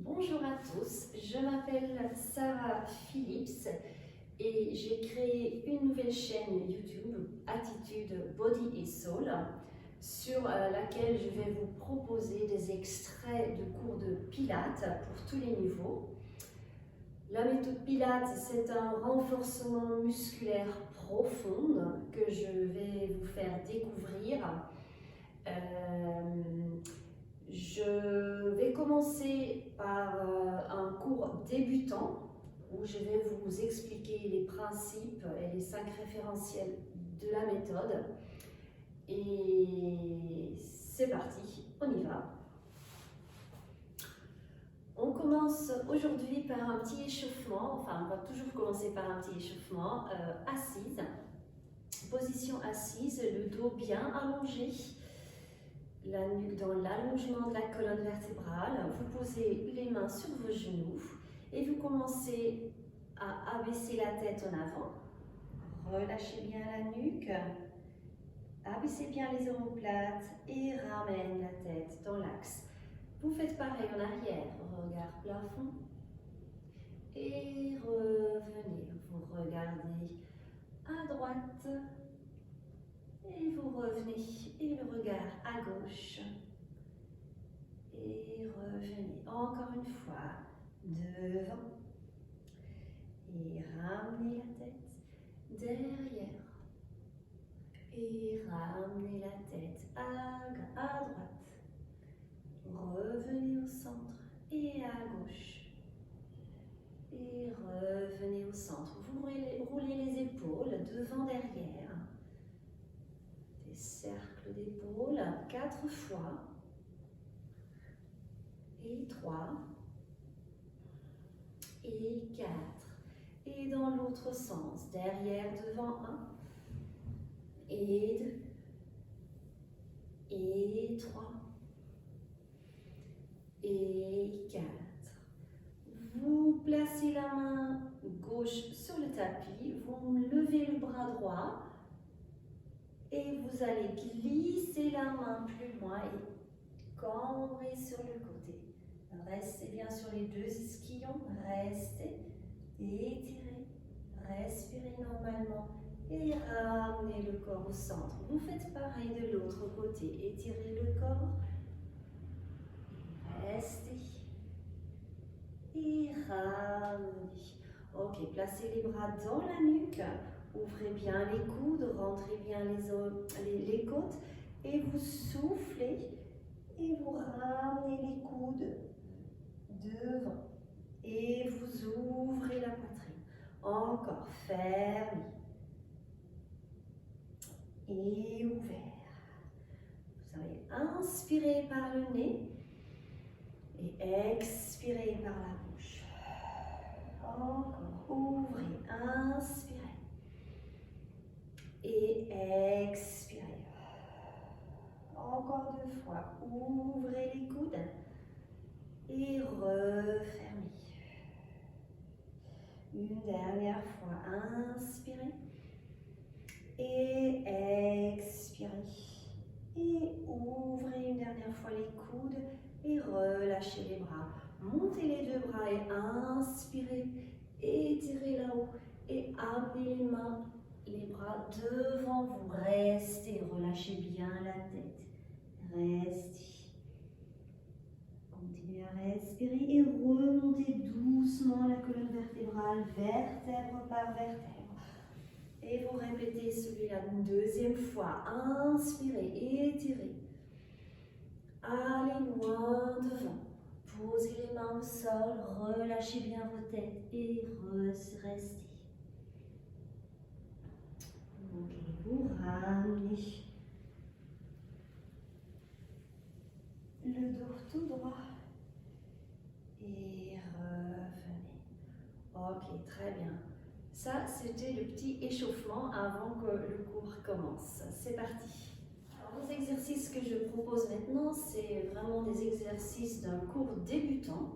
Bonjour à tous, je m'appelle Sarah Phillips et j'ai créé une nouvelle chaîne YouTube, Attitude Body et Soul, sur laquelle je vais vous proposer des extraits de cours de Pilates pour tous les niveaux. La méthode Pilates, c'est un renforcement musculaire profond que je vais vous faire découvrir. Je vais commencer par un cours débutant où je vais vous expliquer les principes et les 5 référentiels de la méthode. Et c'est parti, on y va. On commence aujourd'hui par un petit échauffement, enfin on va toujours commencer par un petit échauffement assise. Position assise, le dos bien allongé. La nuque dans l'allongement de la colonne vertébrale. Vous posez les mains sur vos genoux et vous commencez à abaisser la tête en avant. Relâchez bien la nuque. Abaissez bien les omoplates et ramène la tête dans l'axe. Vous faites pareil en arrière. Regard plafond. Et revenez. Vous regardez à droite. Et vous revenez, et le regard à gauche. Et revenez encore une fois devant. Et ramenez la tête derrière. Et ramenez la tête à droite. Revenez au centre et à gauche. Et revenez au centre. Vous roulez les épaules devant, derrière. Cercle d'épaule 4 fois et 3 et 4 et dans l'autre sens, derrière, devant 1 et 2 et 3 et 4. Vous placez la main gauche sur le tapis, vous levez le bras droit. Et vous allez glisser la main plus loin et cambrer sur le côté. Restez bien sur les 2 ischions. Restez, étirez, respirez normalement et ramenez le corps au centre. Vous faites pareil de l'autre côté. Étirez le corps. Restez. Et ramenez. Ok, placez les bras dans la nuque. Ouvrez bien les coudes, rentrez bien les côtes et vous soufflez et vous ramenez les coudes devant et vous ouvrez la poitrine. Encore fermé et ouvert. Vous allez inspirer par le nez et expirer par la bouche. Encore, ouvrez, inspirez. Et expirez. Encore 2 fois. Ouvrez les coudes et refermez. Une dernière fois. Inspirez et expirez. Et ouvrez une dernière fois les coudes et relâchez les bras. Montez les 2 bras et inspirez. Étirez là-haut et amenez les mains. Les bras devant vous, restez, relâchez bien la tête, restez. Continuez à respirer et remontez doucement la colonne vertébrale, vertèbre par vertèbre. Et vous répétez celui-là une 2e fois, inspirez, étirez. Allez loin devant, posez les mains au sol, relâchez bien vos têtes et restez. Vous ramenez le dos tout droit et revenez. Ok, très bien. Ça, c'était le petit échauffement avant que le cours commence. C'est parti. Alors, les exercices que je propose maintenant, c'est vraiment des exercices d'un cours débutant.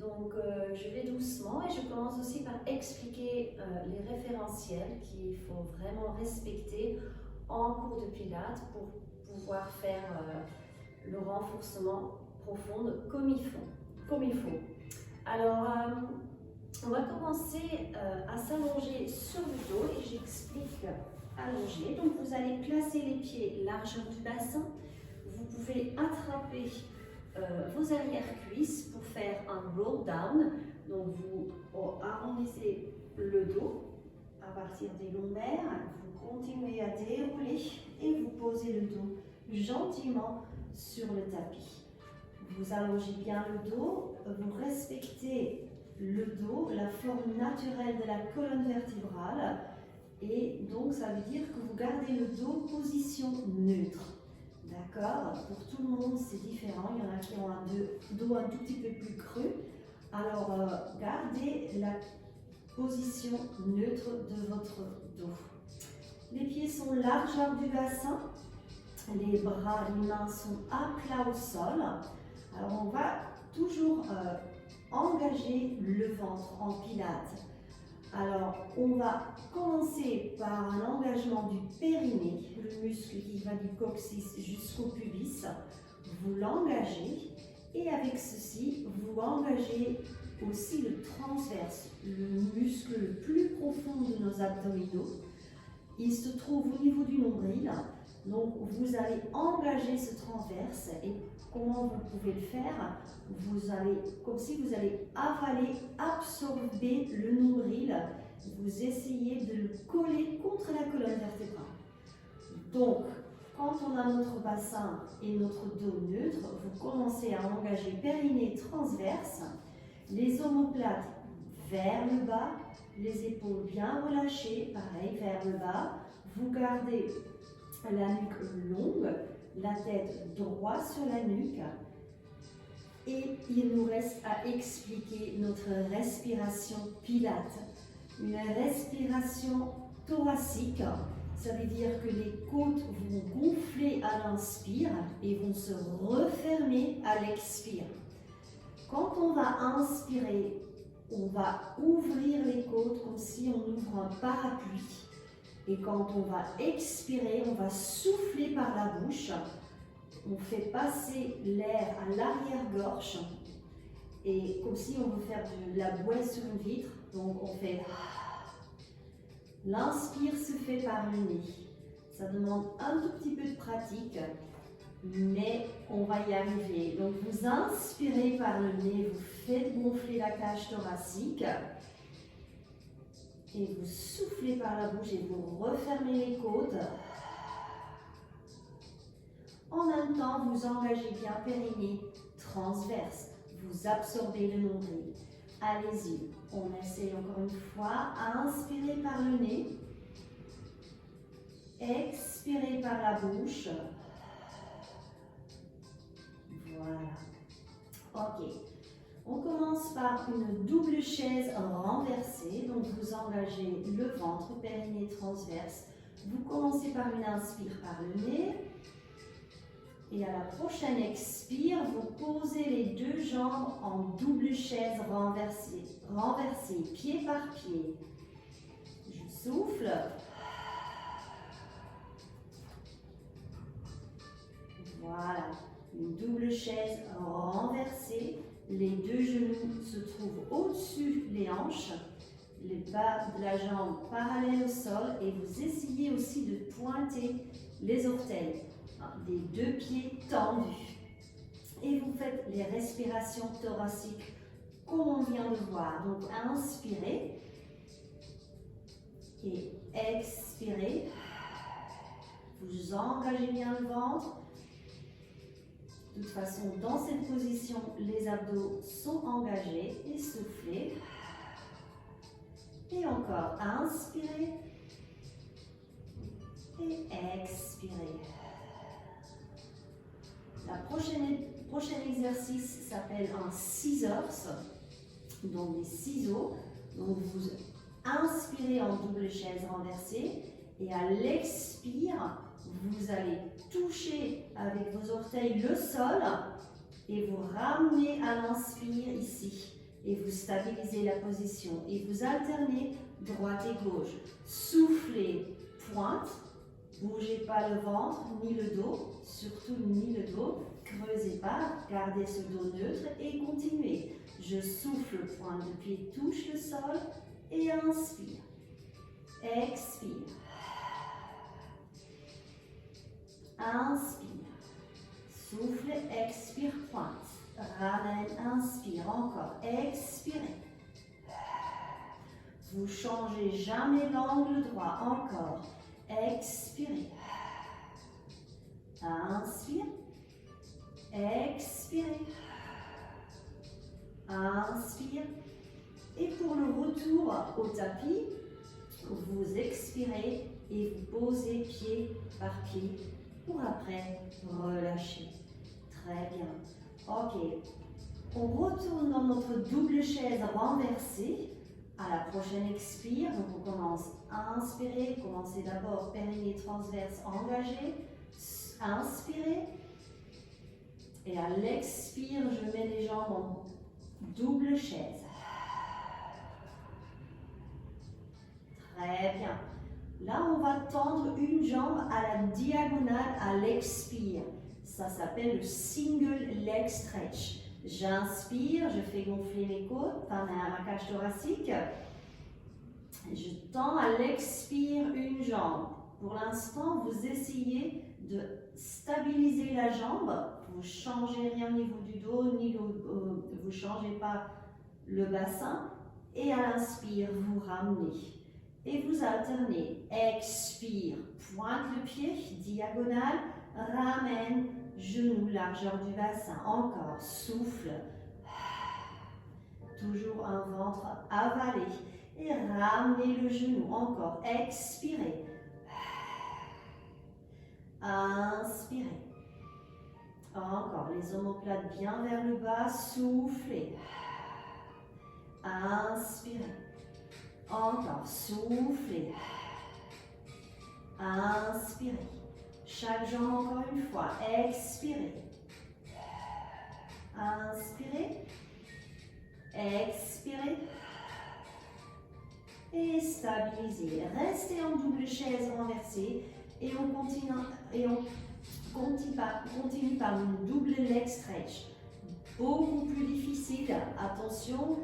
Donc, je vais doucement et je commence aussi par expliquer les référentiels qu'il faut vraiment respecter en cours de Pilates pour pouvoir faire le renforcement profond comme il faut. Alors, on va commencer à s'allonger sur le dos et j'explique allonger. Donc, vous allez placer les pieds largeur du bassin. Vous pouvez attraper vos arrière-cuisses pour faire un roll down. Donc, vous arrondissez le dos à partir des lombaires. Vous continuez à dérouler et vous posez le dos gentiment sur le tapis. Vous allongez bien le dos, vous respectez le dos, la forme naturelle de la colonne vertébrale et donc ça veut dire que vous gardez le dos position neutre. D'accord? Pour tout le monde c'est différent, il y en a qui ont un dos un tout petit peu plus creux. Alors gardez la position neutre de votre dos. Les pieds sont largeur du bassin, les bras, les mains sont à plat au sol. Alors on va toujours engager le ventre en pilates. Alors on va commencer par un engagement du périnée, le muscle qui va du coccyx jusqu'au pubis. Vous l'engagez et avec ceci, vous engagez aussi le transverse, le muscle le plus profond de nos abdominaux. Il se trouve au niveau du nombril. Donc vous allez engager ce transverse et comment vous pouvez le faire? Vous allez, comme si vous allez avaler, absorber le nombril. Vous essayez de le coller contre la colonne vertébrale. Donc, quand on a notre bassin et notre dos neutre, vous commencez à engager périnée transverse, les omoplates vers le bas, les épaules bien relâchées, pareil, vers le bas. Vous gardez la nuque longue, la tête droite sur la nuque. Et il nous reste à expliquer notre respiration pilate. Une respiration thoracique, ça veut dire que les côtes vont gonfler à l'inspire et vont se refermer à l'expire. Quand on va inspirer, on va ouvrir les côtes comme si on ouvre un parapluie. Et quand on va expirer, on va souffler par la bouche. On fait passer l'air à l'arrière-gorge. Et comme si on veut faire de la bouée sur une vitre. Donc on fait... L'inspire se fait par le nez. Ça demande un tout petit peu de pratique. Mais on va y arriver. Donc vous inspirez par le nez. Vous faites gonfler la cage thoracique. Et vous soufflez par la bouche et vous refermez les côtes. En même temps, vous engagez bien périnée transverse. Vous absorbez le nombril. Allez-y. On essaie encore une fois. Inspirez par le nez. Expirez par la bouche. Voilà. Ok. On commence par une double chaise renversée. Donc, vous engagez le ventre, périnée transverse. Vous commencez par une inspire par le nez. Et à la prochaine expire, vous posez les deux jambes en double chaise renversée. Renversée, pied par pied. Je souffle. Voilà. Une double chaise renversée. Les deux genoux se trouvent au-dessus des hanches, les bas de la jambe parallèles au sol et vous essayez aussi de pointer les orteils des deux pieds tendus. Et vous faites les respirations thoraciques comme on vient de voir. Donc inspirez et expirez. Vous engagez bien le ventre. De toute façon, dans cette position, les abdos sont engagés et soufflez. Et encore, inspirez et expirez. Le prochain exercice s'appelle un scissors, donc des ciseaux. Donc vous inspirez en double chaise renversée et à l'expire, vous allez toucher avec vos orteils le sol et vous ramenez à l'inspire ici. Et vous stabilisez la position. Et vous alternez droite et gauche. Soufflez, pointe. Bougez pas le ventre ni le dos. Surtout ni le dos. Creusez pas. Gardez ce dos neutre et continuez. Je souffle, le point de pied touche le sol et inspire. Expire. Inspire. Souffle, expire, pointe. Ramène, inspire, encore. Expirez. Vous changez jamais l'angle droit, encore. Expirez. Inspire. Expirez. Inspire. Et pour le retour au tapis, vous expirez et vous posez pied par pied pour après relâcher. Très bien. Ok. On retourne dans notre double chaise renversée. À la prochaine expire, donc on commence à inspirer. Commencez d'abord périnée transverse engagé. Inspirez. Et à l'expire, je mets les jambes en double chaise. Très bien. Là, on va tendre une jambe à la diagonale à l'expire. Ça s'appelle le single leg stretch. J'inspire, je fais gonfler mes côtes, enfin ma cage thoracique. Je tends à l'expire une jambe. Pour l'instant, vous essayez de stabiliser la jambe. Vous ne changez rien au niveau du dos, vous ne changez pas le bassin. Et à l'inspire, vous ramenez. Et vous alternez. Expire, pointe le pied, diagonale, ramène, genou, largeur du bassin. Encore, souffle. Toujours un ventre avalé. Et ramenez le genou. Encore, expirez. Inspirez. Encore, les omoplates bien vers le bas, soufflez. Inspirez. Encore, soufflez. Inspirez. Chaque jambe encore une fois. Expirez. Inspirez. Expirez. Et stabilisez. Restez en double chaise renversée. Et on continue par une double leg stretch. Beaucoup plus difficile. Attention.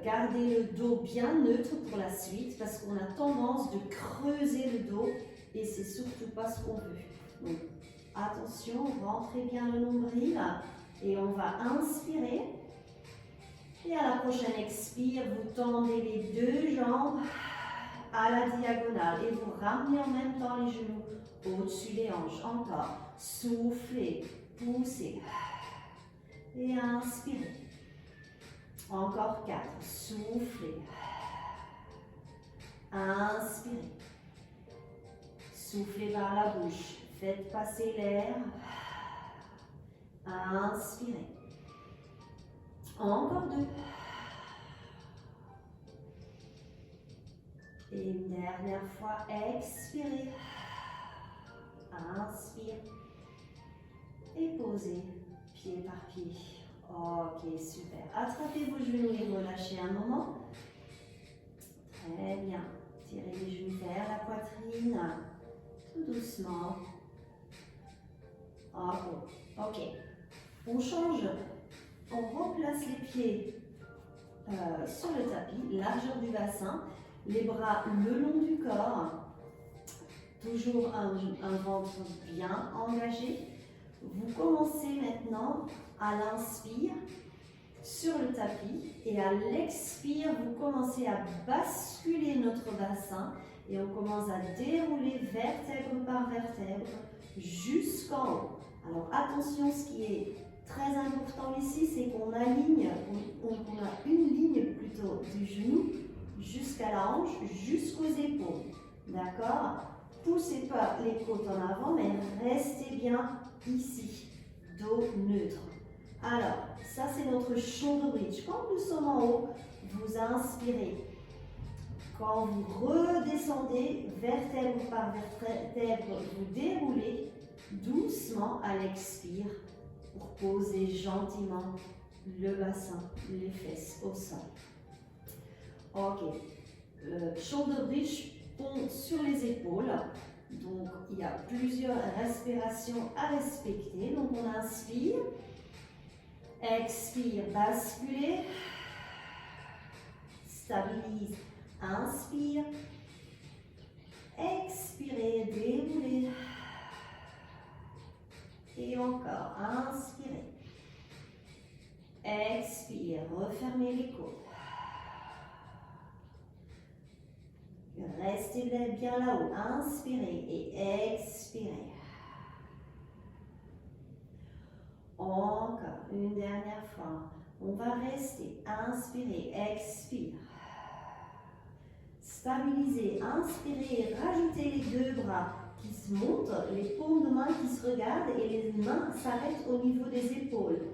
Gardez le dos bien neutre pour la suite parce qu'on a tendance de creuser le dos et c'est surtout pas ce qu'on veut. Donc, attention, rentrez bien le nombril et on va inspirer. Et à la prochaine expire, vous tendez les deux jambes à la diagonale et vous ramenez en même temps les genoux au-dessus des hanches. Encore, soufflez, poussez et inspirez. Encore 4. Soufflez. Inspirez. Soufflez par la bouche. Faites passer l'air. Inspirez. Encore 2. Et une dernière fois, expirez. Inspire. Et posez pied par pied. Ok, super. Attrapez vos genoux et relâchez un moment. Très bien. Tirez les genoux vers la poitrine. Tout doucement. Ok. On change. On replace les pieds sur le tapis, largeur du bassin. Les bras le long du corps. Toujours un ventre bien engagé. Vous commencez maintenant à l'inspire sur le tapis et à l'expire, vous commencez à basculer notre bassin et on commence à dérouler vertèbre par vertèbre jusqu'en haut. Alors attention, ce qui est très important ici, c'est qu'on aligne, on a une ligne plutôt du genou jusqu'à la hanche, jusqu'aux épaules. D'accord? Poussez pas les côtes en avant, mais restez bien ici, dos neutre. Alors, ça c'est notre shoulder bridge. Quand nous sommes en haut, vous inspirez. Quand vous redescendez, vertèbre par vertèbre, vous déroulez doucement à l'expire pour poser gentiment le bassin, les fesses au sol. Ok. Shoulder bridge, pont sur les épaules. Donc, il y a plusieurs respirations à respecter. Donc, on inspire. Expire, basculez. Stabilise, inspire. Expirez, déroulez. Et encore, inspirez. Expire, refermez les côtes. Restez bien là-haut. Inspirez et expirez. Encore une dernière fois. On va rester. Inspirez, expire. Stabilisez, inspirez, rajoutez les deux bras qui se montent, les paumes de main qui se regardent et les mains s'arrêtent au niveau des épaules.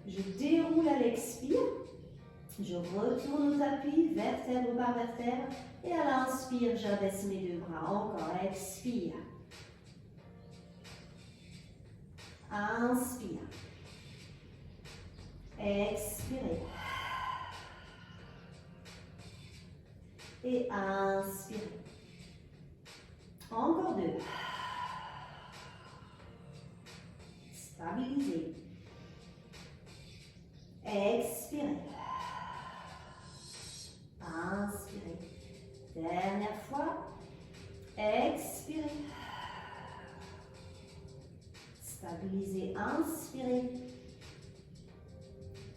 Je déroule à l'expire. Je retourne au tapis, vertèbre par vertèbre. Et à l'inspire, j'abaisse mes deux bras. Encore, expire. Inspire. Expirez. Et inspirez. Encore deux. Stabilisez. Expirez. Inspirez. Dernière fois. Expirez. Stabilisez. Inspirez.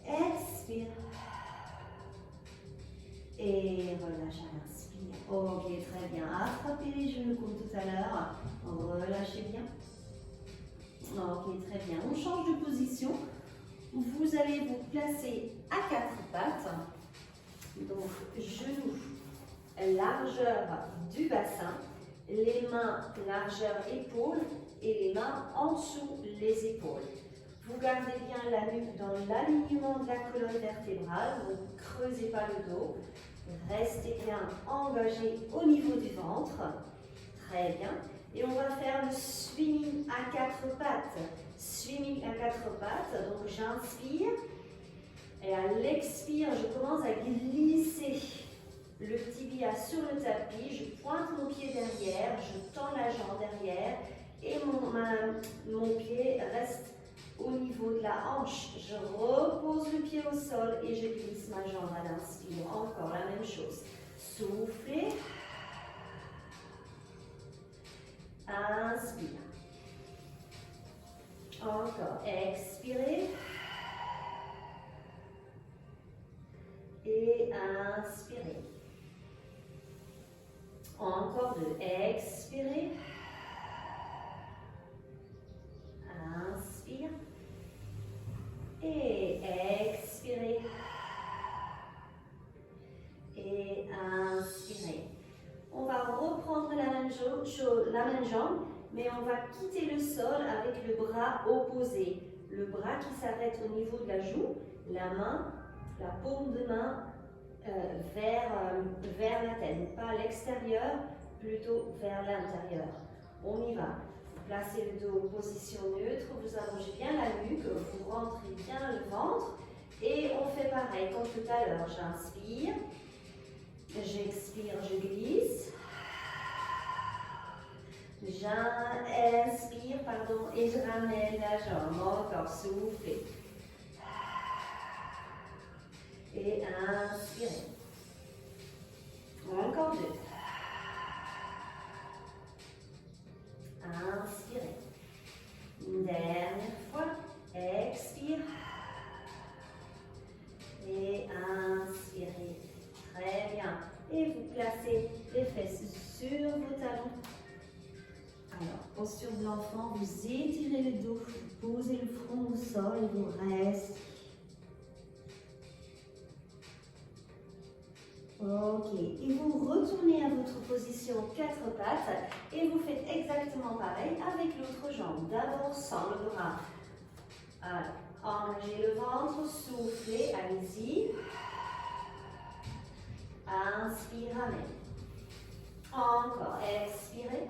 Expire. Et relâche à l'inspire. Ok, très bien. Attrapez les genoux comme tout à l'heure. Relâchez bien. Ok, très bien. On change de position. Vous allez vous placer à quatre pattes. Donc, genoux, largeur du bassin. Les mains, largeur épaule. Et les mains en dessous les épaules. Vous gardez bien la nuque dans l'alignement de la colonne vertébrale. Donc, ne creusez pas le dos. Restez bien engagé au niveau du ventre. Très bien. Et on va faire le swimming à quatre pattes. Swimming à quatre pattes. Donc j'inspire. Et à l'expire, je commence à glisser le tibia sur le tapis. Je pointe mon pied derrière. Je tends la jambe derrière. Et mon pied reste au niveau de la hanche. Je repose le pied au sol et je glisse ma jambe à l'inspire. Encore la même chose. Soufflez. Inspire. Encore. Expirez. Et inspirez. Encore deux. Expirez. Inspire. Et expirez. Et inspirez. On va reprendre la même jambe, mais on va quitter le sol avec le bras opposé. Le bras qui s'arrête au niveau de la joue, la main, la paume de main vers la tête. Pas à l'extérieur, plutôt vers l'intérieur. On y va. Placez le dos en position neutre, vous allongez bien la nuque, vous rentrez bien le ventre et on fait pareil comme tout à l'heure. J'inspire, j'expire, je glisse. J'inspire, pardon, et je ramène la jambe. Encore, soufflez. Et inspirez. Encore deux. Inspirez. Une dernière fois. Expire. Et inspirez. Très bien. Et vous placez les fesses sur vos talons. Alors, posture de l'enfant, vous étirez le dos, vous posez le front au sol et vous restez. Ok, et vous retournez à votre position quatre pattes et vous faites exactement pareil avec l'autre jambe. D'abord sans le bras. Alors, engagez le ventre, soufflez, allez-y. Inspire, ramène. Encore, expirez.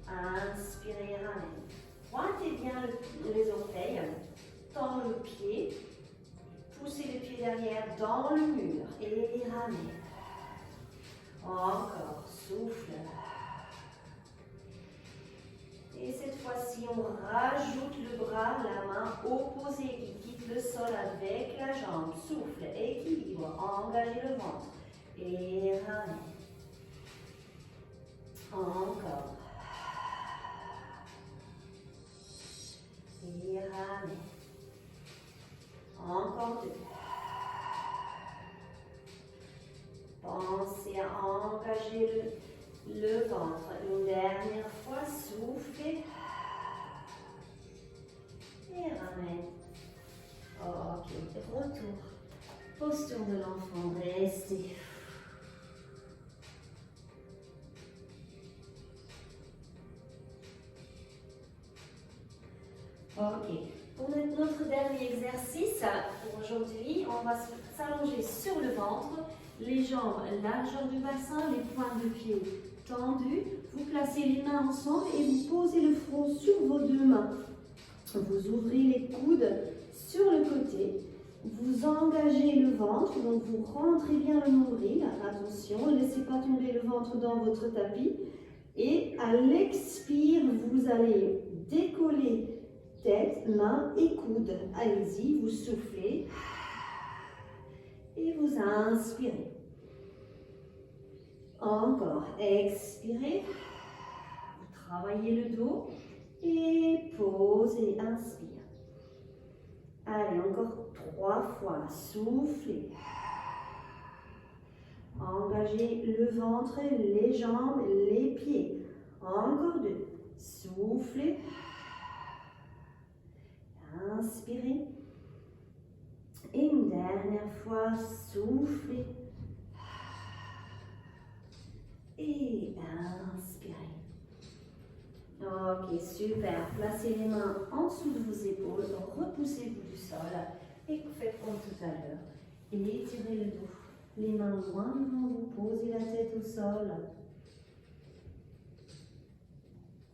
Inspirez, ramène. Pointez bien les orteils, tendez le pied. Poussez le pied derrière dans le mur et ramenez. Encore, souffle. Et cette fois-ci, on rajoute le bras, la main opposée qui quitte le sol avec la jambe. Souffle, équilibre, engagez le ventre. Et ramenez. Encore. Et ramenez. Encore 2. Pensez à engager le ventre. Une dernière fois, soufflez. Et ramène. Ok, retour. Posture de l'enfant, restez. Ok, pour notre dernier exercice, pour aujourd'hui, on va s'allonger sur le ventre, les jambes largeur du bassin, les pointes de pied tendues. Vous placez les mains ensemble et vous posez le front sur vos 2 mains. Vous ouvrez les coudes sur le côté, vous engagez le ventre, donc vous rentrez bien le nombril. Attention, ne laissez pas tomber le ventre dans votre tapis. Et à l'expire, vous allez décoller tête, main et coude. Allez-y, vous soufflez et vous inspirez. Encore, expirez, vous travaillez le dos et posez, inspire. Allez, encore 3 fois, soufflez. Engagez le ventre, les jambes, les pieds. Encore 2, soufflez. Inspirez. Et une dernière fois, soufflez. Et inspirez. Ok, super. Placez les mains en dessous de vos épaules, repoussez-vous du sol et faites comme tout à l'heure. Et étirez le dos. Les mains loin devant vous, posez la tête au sol.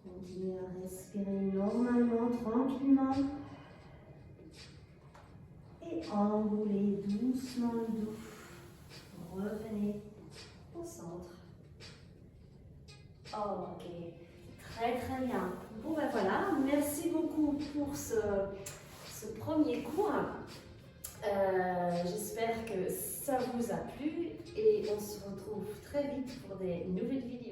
Continuez à respirer normalement, tranquillement. Et enroulez doucement le dos. Revenez au centre. Ok, très bien. Bon ben voilà, merci beaucoup pour ce premier cours. J'espère que ça vous a plu et on se retrouve très vite pour des nouvelles vidéos.